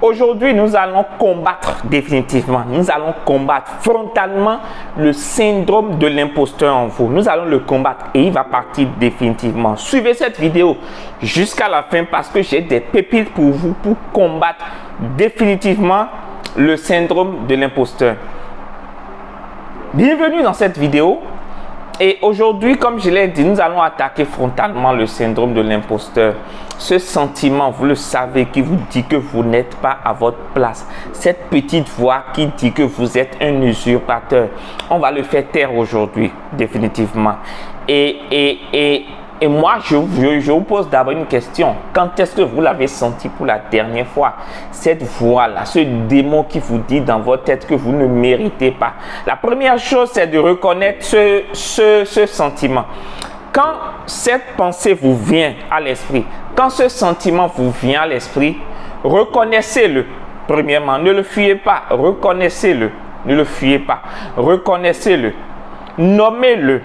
Aujourd'hui, nous allons combattre définitivement, nous allons combattre frontalement le syndrome de l'imposteur en vous. Nous allons le combattre et il va partir définitivement. Suivez cette vidéo jusqu'à la fin parce que j'ai des pépites pour vous pour combattre définitivement le syndrome de l'imposteur. Bienvenue dans cette vidéo. Et aujourd'hui, comme je l'ai dit, nous allons attaquer frontalement le syndrome de l'imposteur. Ce sentiment, vous le savez, qui vous dit que vous n'êtes pas à votre place. Cette petite voix qui dit que vous êtes un usurpateur. On va le faire taire aujourd'hui, définitivement. Et moi, je vous pose d'abord une question. Quand est-ce que vous l'avez senti pour la dernière fois? Cette voix-là, ce démon qui vous dit dans votre tête que vous ne méritez pas. La première chose, c'est de reconnaître ce sentiment. Quand cette pensée vous vient à l'esprit, quand ce sentiment vous vient à l'esprit, reconnaissez-le. Premièrement, ne le fuyez pas. Reconnaissez-le. Ne le fuyez pas. Reconnaissez-le. Nommez-le.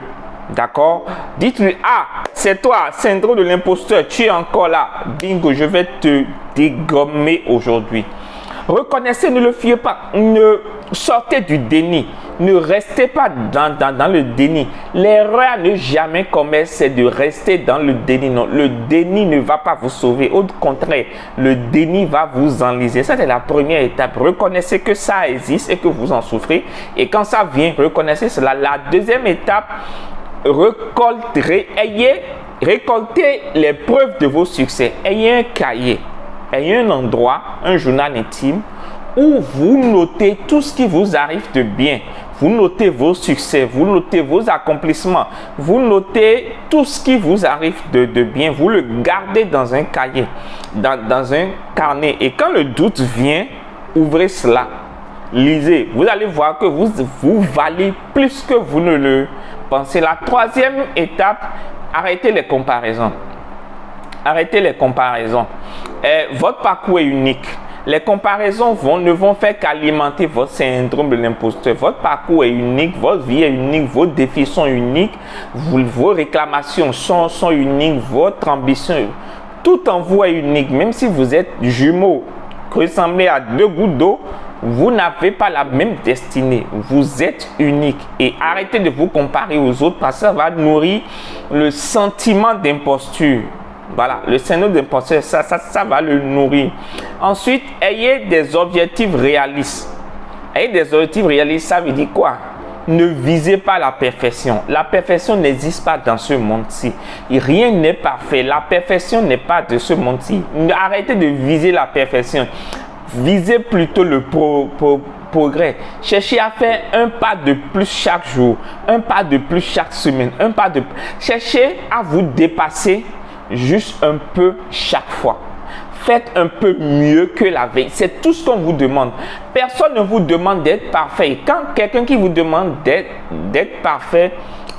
D'accord? Dites-lui, ah, c'est toi, syndrome de l'imposteur, tu es encore là. Bingo, je vais te dégommer aujourd'hui. Reconnaissez, ne le fuyez pas. Ne sortez du déni. Ne restez pas dans le déni. L'erreur à ne jamais commettre, c'est de rester dans le déni. Non, le déni ne va pas vous sauver. Au contraire, le déni va vous enliser. Ça, c'est la première étape. Reconnaissez que ça existe et que vous en souffrez. Et quand ça vient, reconnaissez cela. La deuxième étape, récoltez les preuves de vos succès. Ayez un cahier, ayez un endroit, un journal intime où vous notez tout ce qui vous arrive de bien. Vous notez vos succès, vous notez vos accomplissements, vous notez tout ce qui vous arrive de bien. Vous le gardez dans un cahier, dans un carnet. Et quand le doute vient, ouvrez cela. Lisez, vous allez voir que vous valez plus que vous ne le pensez. La troisième étape, arrêtez les comparaisons. Arrêtez les comparaisons. Votre parcours est unique. Les comparaisons ne vont faire qu'alimenter votre syndrome de l'imposteur. Votre parcours est unique, votre vie est unique, vos défis sont uniques, vos réclamations sont uniques, votre ambition, tout en vous est unique. Même si vous êtes jumeaux, ressemblez à deux gouttes d'eau, vous n'avez pas la même destinée. Vous êtes unique. Et arrêtez de vous comparer aux autres parce que ça va nourrir le sentiment d'imposture. Voilà, le syndrome d'imposture, ça va le nourrir. Ensuite, ayez des objectifs réalistes. Ayez des objectifs réalistes, ça veut dire quoi? Ne visez pas la perfection. La perfection n'existe pas dans ce monde-ci. Rien n'est parfait. La perfection n'est pas de ce monde-ci. Arrêtez de viser la perfection. Visez plutôt le progrès. Cherchez à faire un pas de plus chaque jour, un pas de plus chaque semaine, Cherchez à vous dépasser juste un peu chaque fois. Faites un peu mieux que la veille. C'est tout ce qu'on vous demande. Personne ne vous demande d'être parfait. Quand quelqu'un qui vous demande d'être parfait,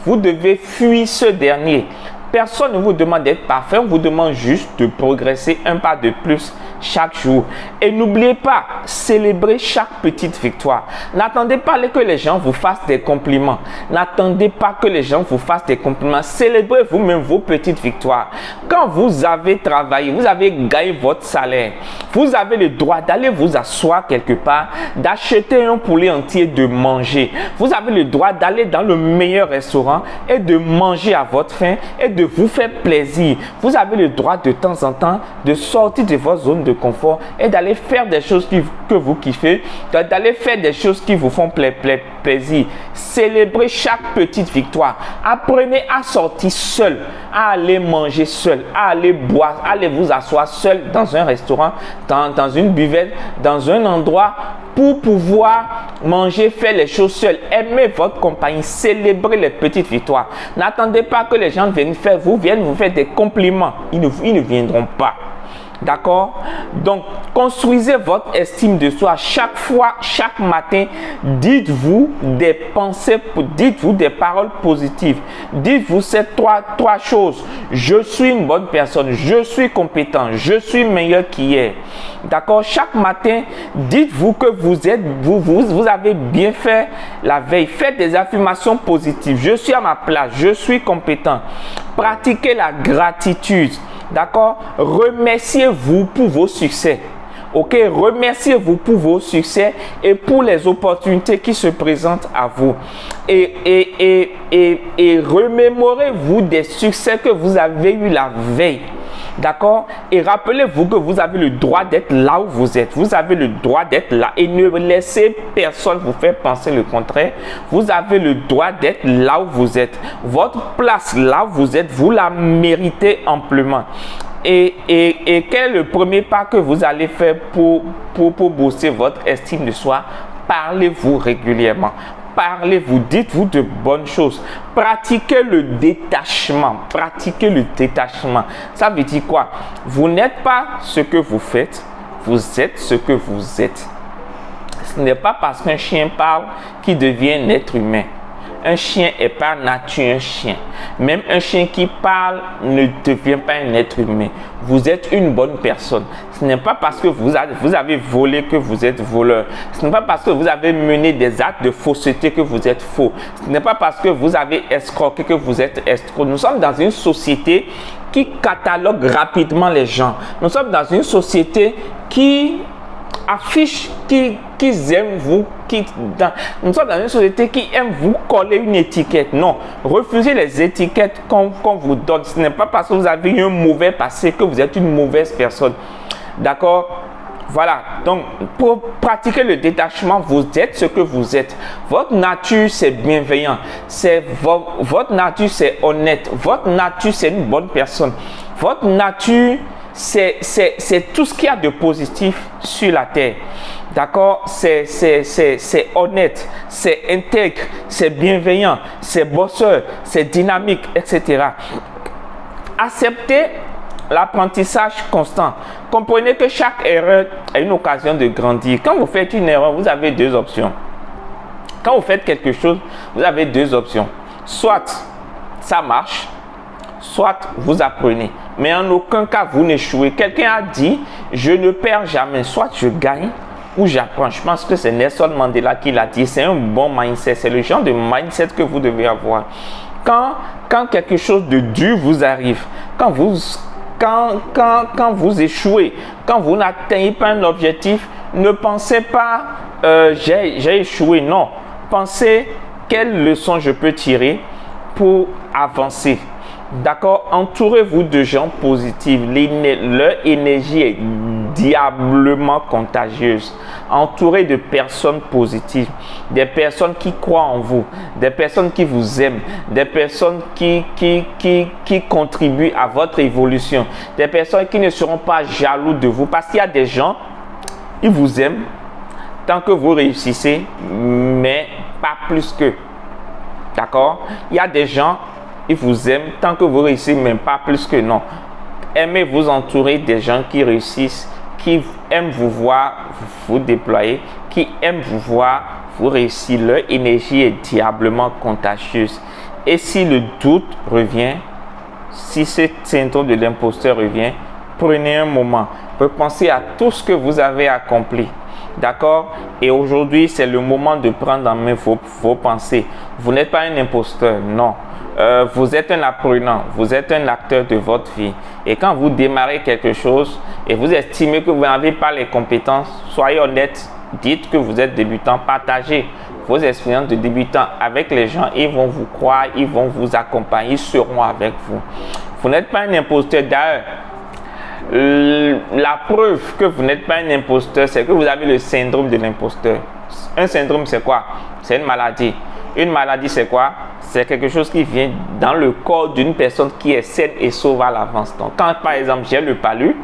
vous devez fuir ce dernier. Personne ne vous demande d'être parfait. On vous demande juste de progresser un pas de plus chaque jour. Et n'oubliez pas, célébrez chaque petite victoire. N'attendez pas que les gens vous fassent des compliments. N'attendez pas que les gens vous fassent des compliments. Célébrez vous-même vos petites victoires. Quand vous avez travaillé, vous avez gagné votre salaire, vous avez le droit d'aller vous asseoir quelque part, d'acheter un poulet entier, de manger. Vous avez le droit d'aller dans le meilleur restaurant et de manger à votre faim et de vous faire plaisir. Vous avez le droit de temps en temps de sortir de votre zone de confort et d'aller faire des choses que vous kiffez, d'aller faire des choses qui vous font plaisir. Célébrez chaque petite victoire. Apprenez à sortir seul, à aller manger seul, à aller boire, à aller vous asseoir seul dans un restaurant, dans une buvette, dans un endroit pour pouvoir manger, faire les choses seul. Aimez votre compagnie, célébrez les petites victoires. N'attendez pas que les gens viennent vous faire des compliments. Ils ne viendront pas. D'accord? Donc, construisez votre estime de soi. Chaque fois, chaque matin, dites-vous des pensées, dites-vous des paroles positives. Dites-vous ces trois choses. Je suis une bonne personne, je suis compétent, je suis meilleur qu'hier. D'accord? Chaque matin, dites-vous que vous avez bien fait la veille. Faites des affirmations positives. Je suis à ma place, je suis compétent. Pratiquez la gratitude. D'accord? Remerciez-vous pour vos succès. Ok, remerciez-vous pour vos succès et pour les opportunités qui se présentent à vous. Et remémorez-vous des succès que vous avez eu la veille. D'accord? Et rappelez-vous que vous avez le droit d'être là où vous êtes. Vous avez le droit d'être là. Et ne laissez personne vous faire penser le contraire. Vous avez le droit d'être là où vous êtes. Votre place là où vous êtes, vous la méritez amplement. Et quel est le premier pas que vous allez faire pour booster votre estime de soi? Parlez-vous régulièrement. Parlez-vous, dites-vous de bonnes choses. Pratiquez le détachement. Pratiquez le détachement. Ça veut dire quoi? Vous n'êtes pas ce que vous faites, vous êtes ce que vous êtes. Ce n'est pas parce qu'un chien parle qu'il devient un être humain. Un chien est par nature un chien. Même un chien qui parle ne devient pas un être humain. Vous êtes une bonne personne. Ce n'est pas parce que vous avez volé que vous êtes voleur. Ce n'est pas parce que vous avez mené des actes de fausseté que vous êtes faux. Ce n'est pas parce que vous avez escroqué que vous êtes escroc. Nous sommes dans une société qui catalogue rapidement les gens. Nous sommes dans une société qui affiche qu'ils aiment vous. Nous sommes dans une société qui aime vous coller une étiquette. Non, refusez les étiquettes qu'on vous donne. Ce n'est pas parce que vous avez eu un mauvais passé que vous êtes une mauvaise personne. D'accord? Voilà, donc pour pratiquer le détachement, vous êtes ce que vous êtes. Votre nature, c'est bienveillant. Votre nature, c'est honnête. Votre nature, c'est une bonne personne. Votre nature, c'est tout ce qu'il y a de positif sur la terre. D'accord? C'est honnête, c'est intègre, c'est bienveillant, c'est bosseur, c'est dynamique, etc. Acceptez l'apprentissage constant. Comprenez que chaque erreur est une occasion de grandir. Quand vous faites une erreur, vous avez deux options. Quand vous faites quelque chose, vous avez deux options. Soit ça marche, soit vous apprenez. Mais en aucun cas, vous n'échouez. Quelqu'un a dit, je ne perds jamais. Soit je gagne ou j'apprends. Je pense que c'est Nelson Mandela qui l'a dit. C'est un bon mindset. C'est le genre de mindset que vous devez avoir. Quand quelque chose de dur vous arrive, quand vous échouez, quand vous n'atteignez pas un objectif, ne pensez pas j'ai échoué. Non. Pensez quelle leçon je peux tirer pour avancer. D'accord? Entourez-vous de gens positifs. Leur énergie est diablement contagieuse. Entourez de personnes positives. Des personnes qui croient en vous. Des personnes qui vous aiment. Des personnes qui contribuent à votre évolution. Des personnes qui ne seront pas jaloux de vous. Parce qu'il y a des gens, ils vous aiment tant que vous réussissez, mais pas plus qu'eux. D'accord? Il y a des gens, ils vous aiment tant que vous réussissez, mais pas plus que non. Aimez vous entourer des gens qui réussissent, qui aiment vous voir vous déployer, qui aiment vous voir vous réussir. Leur énergie est diablement contagieuse. Et si le doute revient, si ce syndrome de l'imposteur revient, prenez un moment, repensez à tout ce que vous avez accompli. D'accord? Et aujourd'hui, c'est le moment de prendre en main vos pensées. Vous n'êtes pas un imposteur, non. Vous êtes un apprenant, vous êtes un acteur de votre vie. Et quand vous démarrez quelque chose et vous estimez que vous n'avez pas les compétences, soyez honnête, dites que vous êtes débutant, partagez vos expériences de débutant avec les gens. Ils vont vous croire, ils vont vous accompagner, ils seront avec vous. Vous n'êtes pas un imposteur. D'ailleurs, la preuve que vous n'êtes pas un imposteur, c'est que vous avez le syndrome de l'imposteur. Un syndrome, c'est quoi? C'est une maladie. Une maladie, c'est quoi? C'est quelque chose qui vient dans le corps d'une personne qui est saine et sauve à l'avance. Donc, quand par exemple j'ai le palu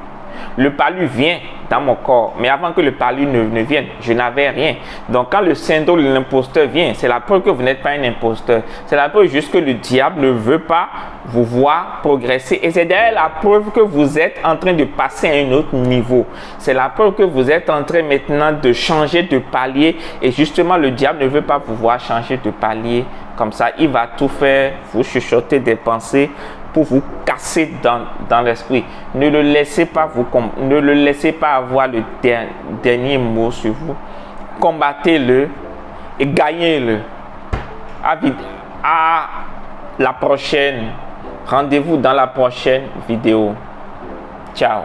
vient dans mon corps. Mais avant que le palu ne vienne, je n'avais rien. Donc, quand le syndrome de l'imposteur vient, c'est la preuve que vous n'êtes pas un imposteur. C'est la preuve juste que le diable ne veut pas vous voir progresser. Et c'est d'ailleurs la preuve que vous êtes en train de passer à un autre niveau. C'est la preuve que vous êtes en train maintenant de changer de palier. Et justement, le diable ne veut pas vous voir changer de palier. Comme ça, il va tout faire, vous chuchoter des pensées pour vous casser dans l'esprit. Ne le laissez pas avoir le dernier mot sur vous. Combattez-le et gagnez-le. À la prochaine. Rendez-vous dans la prochaine vidéo. Ciao.